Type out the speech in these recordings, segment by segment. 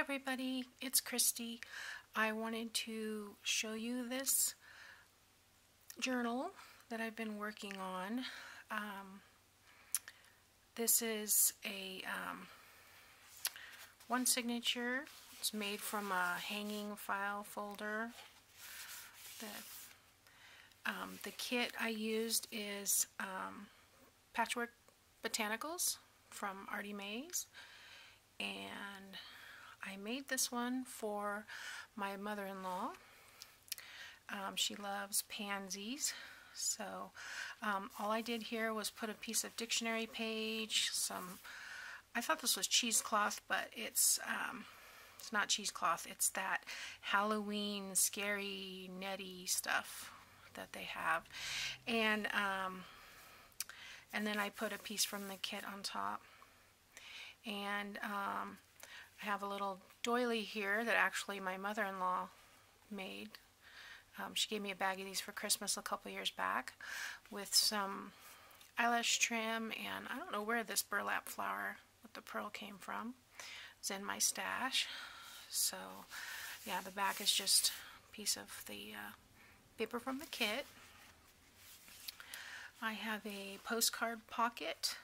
everybody, it's Christy. I wanted to show you this journal that I've been working on. This is a one signature. It's made from a hanging file folder. The kit I used is Patchwork Botanicals from Artie Mays, and I made this one for my mother-in-law. She loves pansies, so all I did here was put a piece of dictionary page, I thought this was cheesecloth, but it's not cheesecloth, it's that Halloween scary netty stuff that they have, and then I put a piece from the kit on top, and I have a little doily here that actually my mother-in-law made. She gave me a bag of these for Christmas a couple years back with some eyelash trim, and I don't know where this burlap flower with the pearl came from. It's in my stash. So yeah, the back is just a piece of the paper from the kit. I have a postcard pocket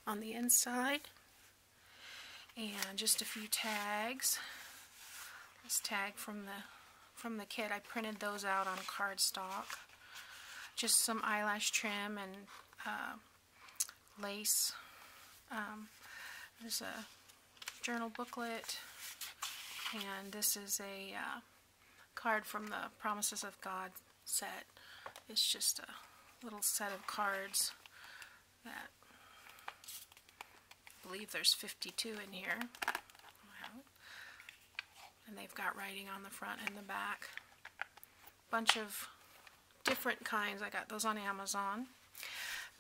on the inside, and just a few tags. This tag from the kit, I printed those out on cardstock. Just some eyelash trim and lace. There's a journal booklet, and this is a card from the Promises of God set. It's just a little set of cards that I believe there's 52 in here, and they've got writing on the front and the back. Bunch of different kinds. I got those on Amazon.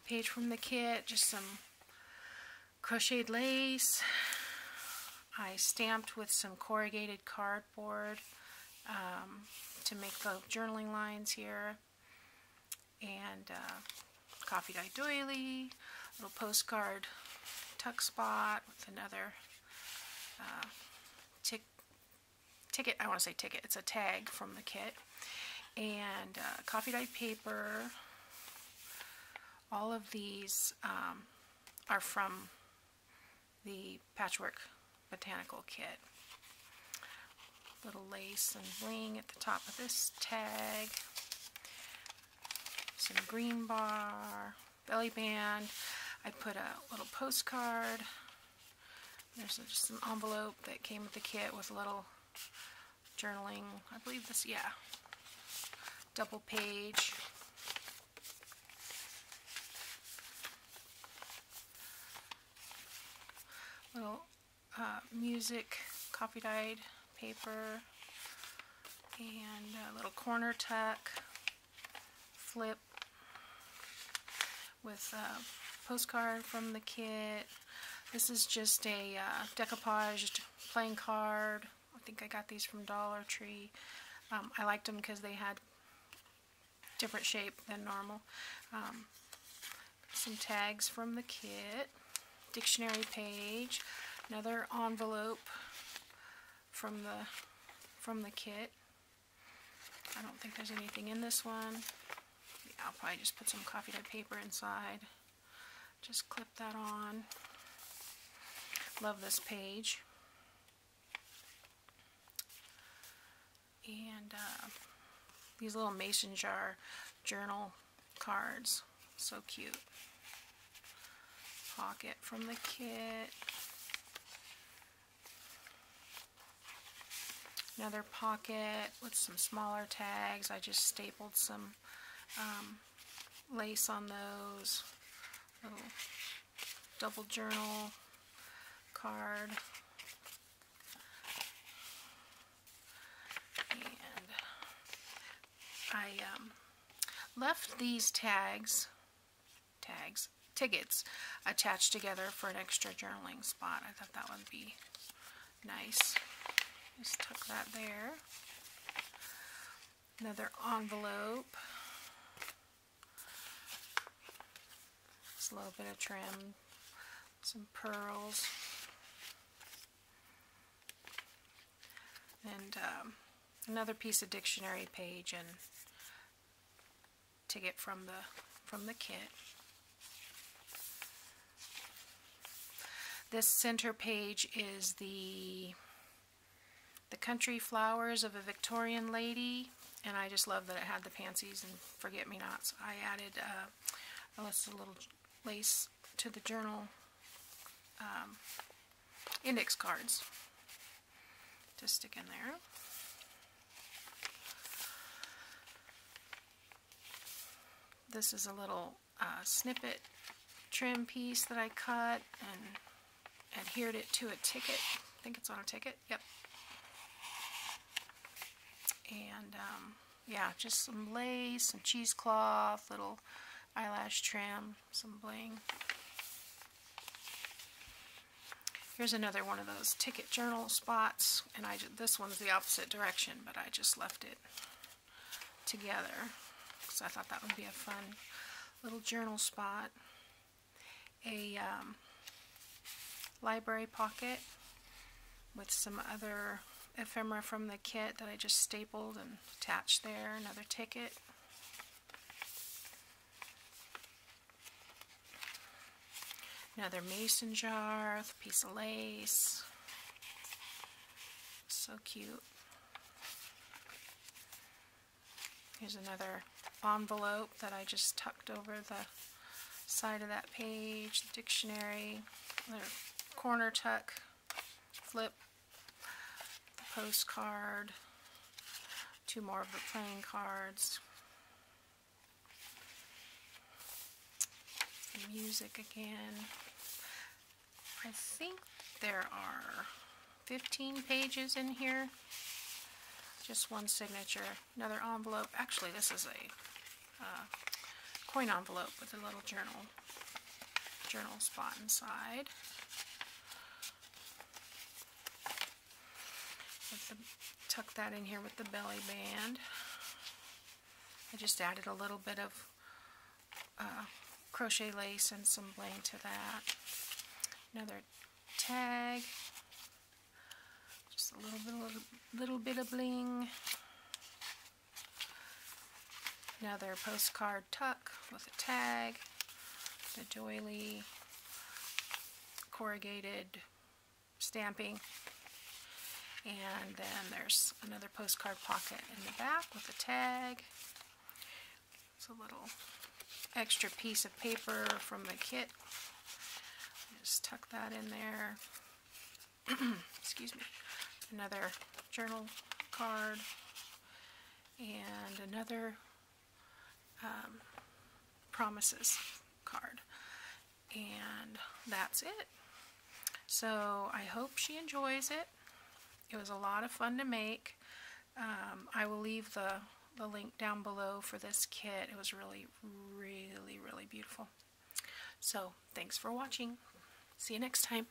A page from the kit, just some crocheted lace. I stamped with some corrugated cardboard to make the journaling lines here, and coffee dye doily, little postcard tuck spot with another ticket, I want to say ticket, it's a tag from the kit, and coffee dye paper. All of these are from the Patchwork Botanical kit. Little lace and bling at the top of this tag. Some green bar, belly band. I put a little postcard. There's just an envelope that came with the kit with a little journaling, I believe this, yeah, double page. Little music, coffee dyed paper, and a little corner tuck, flip with a postcard from the kit. This is just a decoupaged playing card. I think I got these from Dollar Tree. I liked them because they had different shape than normal. Some tags from the kit, dictionary page, another envelope from the kit. I don't think there's anything in this one. Yeah, I'll probably just put some coffee dyed paper inside. Just clip that on. Love this page. And these little mason jar journal cards, so cute. Pocket from the kit. Another pocket with some smaller tags. I just stapled some lace on those. Little double journal card. And I left these tickets attached together for an extra journaling spot. I thought that would be nice. Just tuck that there. Another envelope. Just a little bit of trim. Some pearls. and another piece of dictionary page and to get from the kit. This center page is the country flowers of a Victorian lady, and I just love that it had the pansies and forget-me-nots. I added a little lace to the journal index cards to stick in there. This is a little snippet trim piece that I cut and adhered it to a ticket. I think it's on a ticket. Yep. And yeah, just some lace, some cheesecloth, little eyelash trim, some bling. Here's another one of those ticket journal spots, and this one's the opposite direction, but I just left it together because I thought that would be a fun little journal spot. A library pocket with some other ephemera from the kit that I just stapled and attached there. Another ticket. Another mason jar with a piece of lace. So cute. Here's another envelope that I just tucked over the side of that page. The dictionary. Another corner tuck. Flip. The postcard. Two more of the playing cards. The music again. I think there are 15 pages in here. Just one signature. Another envelope. Actually, this is a coin envelope with a little journal spot inside. Tuck that in here with the belly band. I just added a little bit of crochet lace and some bling to that. Another tag. Just a little bit of bling. Another postcard tuck with a tag. The doily. Corrugated stamping. And then there's another postcard pocket in the back with a tag. It's a little extra piece of paper from the kit. Just tuck that in there. Excuse me. Another journal card. And another promises card. And that's it. So I hope she enjoys it. It was a lot of fun to make. I will leave the link down below for this kit. It was really, really, really beautiful. So, thanks for watching. See you next time.